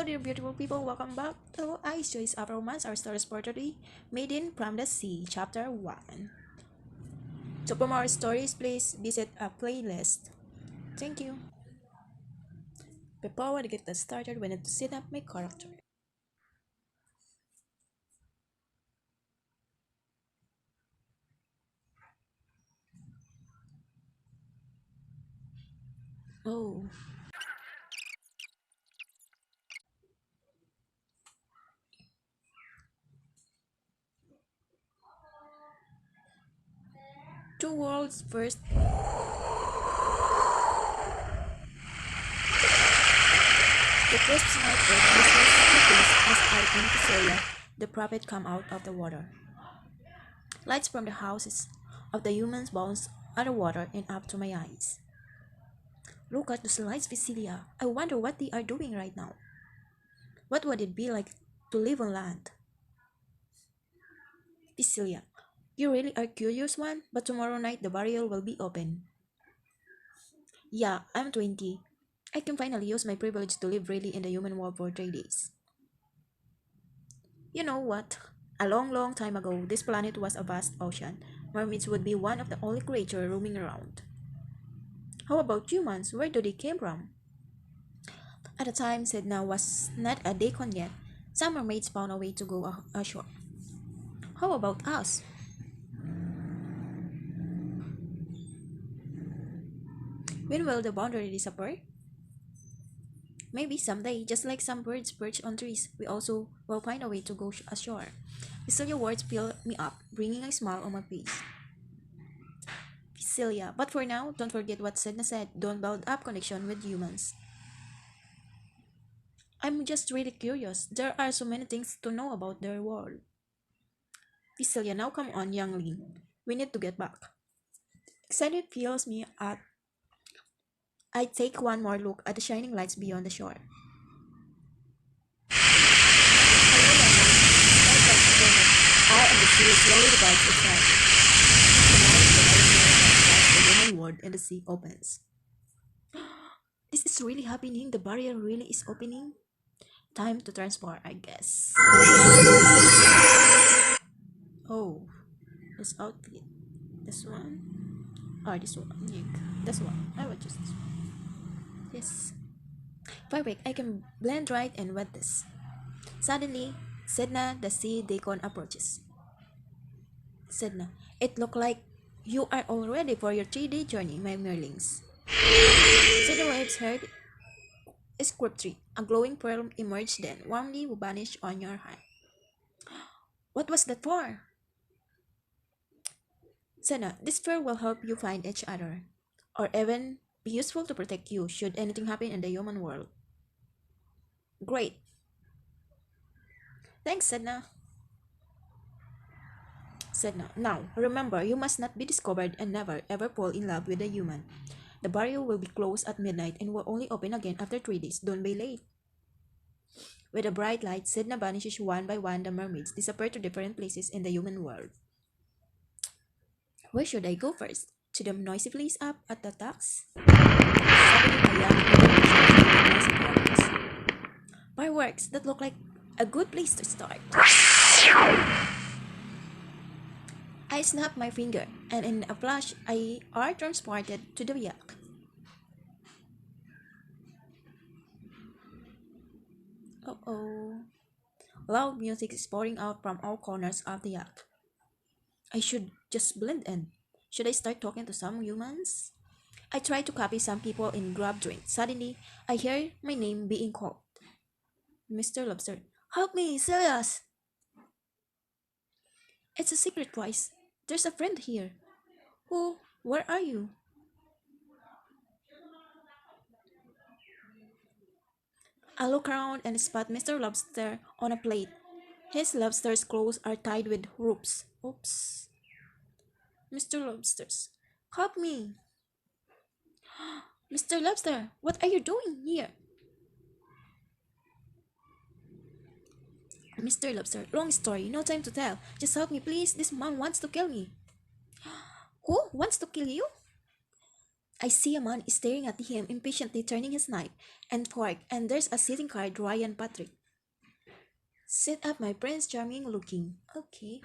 Hello dear beautiful people, welcome back to Ice Choice of Romance, our stories for today, Maiden from the Sea, Chapter 1. So for more stories, please visit a playlist. Thank you. Before we get started, we need to set up my character. Oh, two worlds first. The crisp smell of Christmas cookies as I enter Syria, the prophet come out of the water. Lights from the houses of the humans bounce underwater and up to my eyes. Look at those lights, Vicilia. I wonder what they are doing right now. What would it be like to live on land? Vicilia, you really are curious one, but tomorrow night the burial will be open. Yeah, I'm 20. I can finally use my privilege to live really in the human world for 3 days. You know what? A long, long time ago, this planet was a vast ocean. Mermaids would be one of the only creatures roaming around. How about humans? Where do they came from? At the time, Sedna was not a deacon yet. Some mermaids found a way to go ashore. How about us? When will the boundary disappear? Maybe someday, just like some birds perch on trees, we also will find a way to go ashore. Cecilia words fill me up, bringing a smile on my face. Cecilia, but for now, don't forget what Sedna said. Don't build up connection with humans. I'm just really curious. There are so many things to know about their world. Cecilia, now come on, youngling. We need to get back. Excited fills me up. I take one more look at the shining lights beyond the shore. I and the sea slowly divides itself. The human world and the sea opens. This is really happening. The barrier really is opening. Time to transport, I guess. Oh, this outfit. This one. Or this one. Yeah, this one. I will choose this one. Yes. Perfect. I can blend right and wet this. Suddenly, Sedna, the sea deacon, approaches. Sedna, it looked like you are all ready for your 3-day journey, my merlings. Sedna waves her scriptry. A glowing pearl emerged then, warmly vanished on your hand. What was that for? Sedna, this sphere will help you find each other, or even be useful to protect you should anything happen in the human world. Great. Thanks, Sedna. Sedna, now, remember, you must not be discovered and never ever fall in love with a human. The barrier will be closed at midnight and will only open again after 3 days. Don't be late. With a bright light, Sedna vanishes one by one. The mermaids disappear to different places in the human world. Where should I go first? To the noisy place up at the docks? Suddenly, a young noisy fireworks. Fireworks, that look like a good place to start. I snap my finger, and in a flash, I are transported to the yak. Uh-oh. Loud music is pouring out from all corners of the yak. I should just blend in. Should I start talking to some humans? I try to copy some people and grab drinks. Suddenly, I hear my name being called. Mr. Lobster. Help me, Silas! It's a secret voice. There's a friend here. Who? Where are you? I look around and spot Mr. Lobster on a plate. His lobster's claws are tied with ropes. Oops. Mr. Lobsters. Help me! Mr. Lobster, what are you doing here? Mr. Lobster, long story, no time to tell. Just help me, please. This man wants to kill me. Who wants to kill you? I see a man staring at him, impatiently turning his knife and fork, and there's a sitting card, Ryan Patrick. Set up my Prince Charming looking. Okay.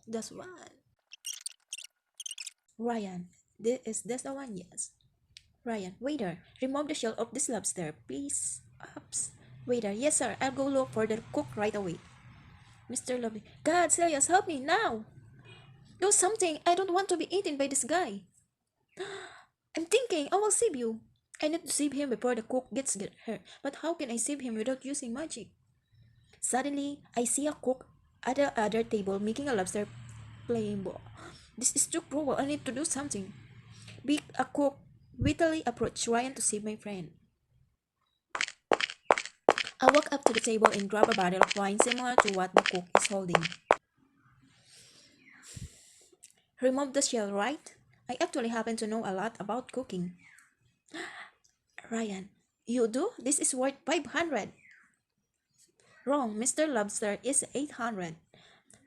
That's one. Ryan, this the one? Yes. Ryan, waiter, remove the shell of this lobster, please. Ups. Waiter, yes sir, I'll go look for the cook right away. Mr. Lovely, God, Celias, help me now. Do something, I don't want to be eaten by this guy. I'm thinking, I will save you. I need to save him before the cook gets hurt. But how can I save him without using magic? Suddenly, I see a cook at the other table making a lobster playing ball. This is too cruel. I need to do something. Big a cook wittily approached Ryan to save my friend. I walk up to the table and grab a bottle of wine similar to what the cook is holding. Remove the shell, right? I actually happen to know a lot about cooking. Ryan, you do? This is worth 500. Wrong, Mr. Lobster is 800.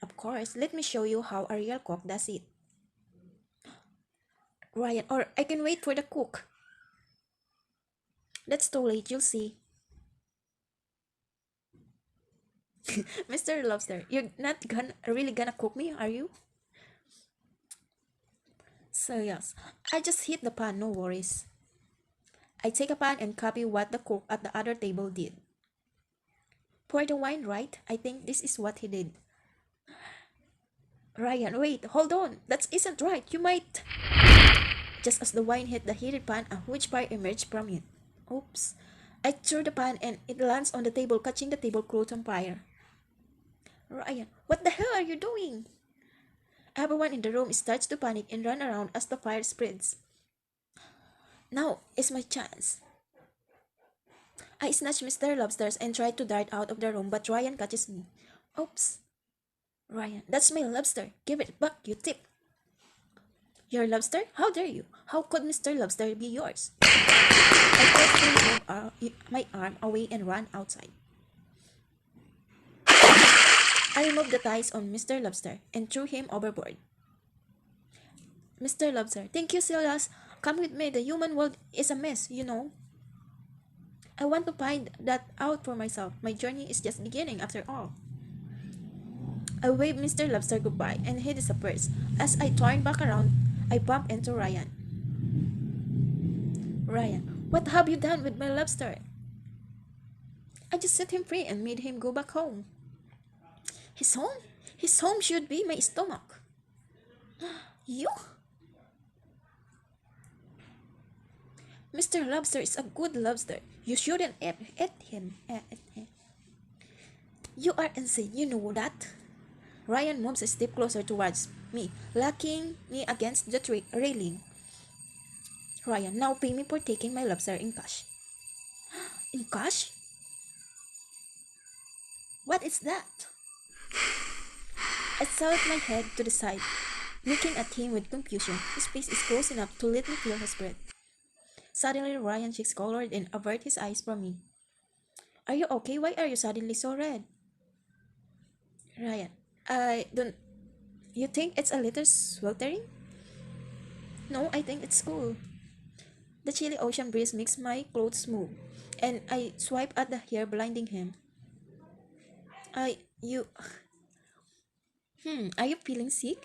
Of course, let me show you how a real cook does it. Ryan, or I can wait for the cook. That's too late, you'll see. Mr. Lobster, you're not really gonna cook me, are you? So yes, I just hit the pan, no worries. I take a pan and copy what the cook at the other table did. Pour the wine, right? I think this is what he did. Ryan, wait, hold on. That isn't right. You might... Just as the wine hit the heated pan, a huge fire emerged from it. Oops. I threw the pan and it lands on the table, catching the tablecloth on fire. Ryan, what the hell are you doing? Everyone in the room starts to panic and run around as the fire spreads. Now is my chance. I snatch Mr. Lobsters and try to dart out of the room, but Ryan catches me. Oops. Ryan, that's my lobster. Give it back, you tip. Your lobster? How dare you? How could Mr. Lobster be yours? I quickly move my arm away and ran outside. I removed the ties on Mr. Lobster and threw him overboard. Mr. Lobster, thank you, Silas. Come with me. The human world is a mess, you know. I want to find that out for myself. My journey is just beginning after all. I wave Mr. Lobster goodbye and he disappears. As I turn back around, I bump into Ryan. Ryan, what have you done with my lobster? I just set him free and made him go back home. His home? His home should be my stomach. You? Mr. Lobster is a good lobster. You shouldn't eat him. You are insane, you know that? Ryan moves a step closer towards me, locking me against the railing. Ryan, now pay me for taking my lobster in cash. In cash? What is that? I tilt my head to the side, looking at him with confusion. His face is close enough to let me feel his breath. Suddenly, Ryan shakes colored and averts his eyes from me. Are you okay? Why are you suddenly so red? Ryan, I don't... You think it's a little sweltering? No, I think it's cool. The chilly ocean breeze makes my clothes move, and I swipe at the hair, blinding him. You... Are you feeling sick?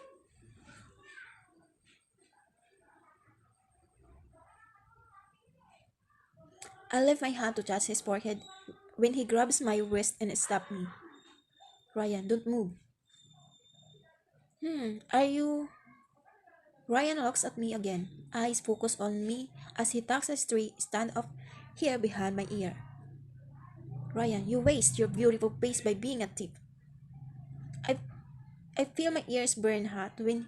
I lift my hand to touch his forehead when he grabs my wrist and stops me. Ryan, don't move. Are you... Ryan looks at me again, eyes focused on me as he tucks a stray stand of hair behind my ear. Ryan, you waste your beautiful face by being a thief. I feel my ears burn hot when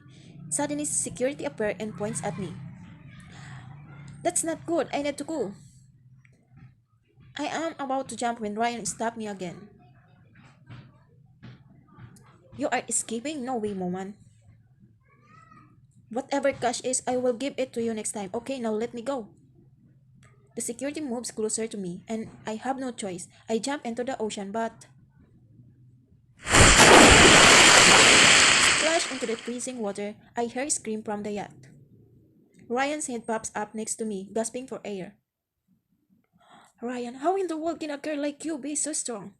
suddenly security appears and points at me. That's not good, I need to go. I am about to jump when Ryan stopped me again. You are escaping? No way, woman. Whatever cash is, I will give it to you next time. Okay, now let me go. The security moves closer to me, and I have no choice. I jump into the ocean, but... Splash into the freezing water, I hear a scream from the yacht. Ryan's head pops up next to me, gasping for air. Ryan, how in the world can a girl like you be so strong?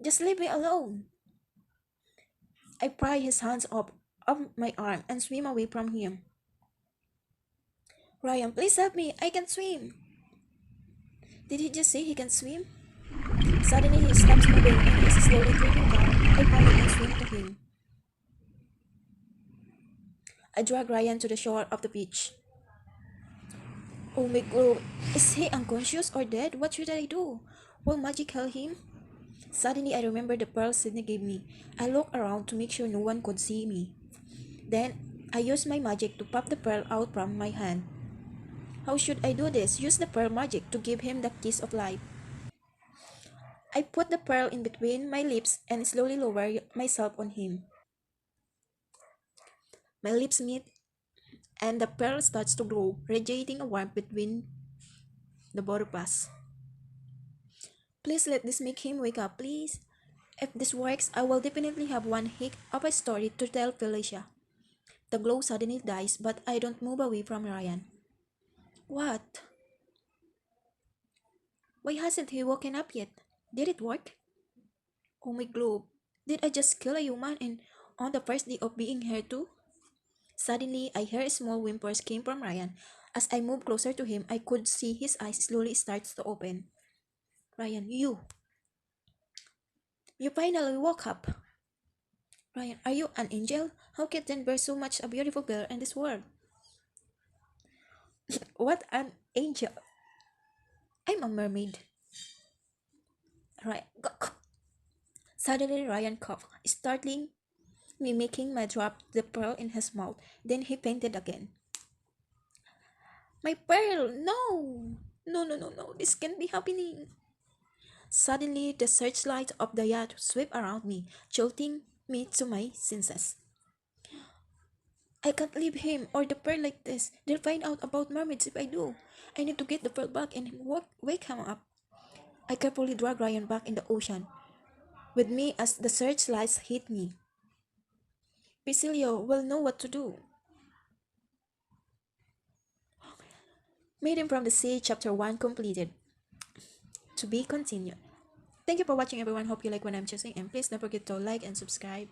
Just leave me alone. I pry his hands up of my arm and swim away from him. Ryan, please help me. I can swim. Did he just say he can swim? Suddenly he stops moving and is slowly drifting down. I panic and swim to him. I drag Ryan to the shore of the beach. Oh my god, is he unconscious or dead? What should I do? Will magic kill him? Suddenly I remember the pearl Sydney gave me. I look around to make sure no one could see me. Then I use my magic to pop the pearl out from my hand. How should I do this? Use the pearl magic to give him the kiss of life. I put the pearl in between my lips and slowly lower myself on him. My lips meet and the pearl starts to glow, radiating a warmth between the both of us. Please let this make him wake up, please. If this works, I will definitely have one heck of a story to tell Felicia. The glow suddenly dies, but I don't move away from Ryan. What? Why hasn't he woken up yet? Did it work? Oh my globe. Did I just kill a human and on the first day of being here too? Suddenly, I heard small whimpers came from Ryan. As I moved closer to him, I could see his eyes slowly start to open. Ryan, you! You finally woke up! Ryan, are you an angel? How can there be so much a beautiful girl in this world? What an angel! I'm a mermaid. Ryan, Suddenly Ryan coughed, startling me, making me drop the pearl in his mouth. Then he fainted again. My pearl! No! No, no, no, no, this can't be happening. Suddenly, the searchlight of the yacht swept around me, jolting me to my senses. I can't leave him or the pearl like this. They'll find out about mermaids if I do. I need to get the pearl back and wake him up. I carefully drag Ryan back in the ocean with me as the searchlights hit me. Basilio will know what to do. Maiden from the Sea, Chapter 1 completed. To be continued. Thank you for watching, everyone. Hope you like what I'm choosing, and please don't forget to like and subscribe.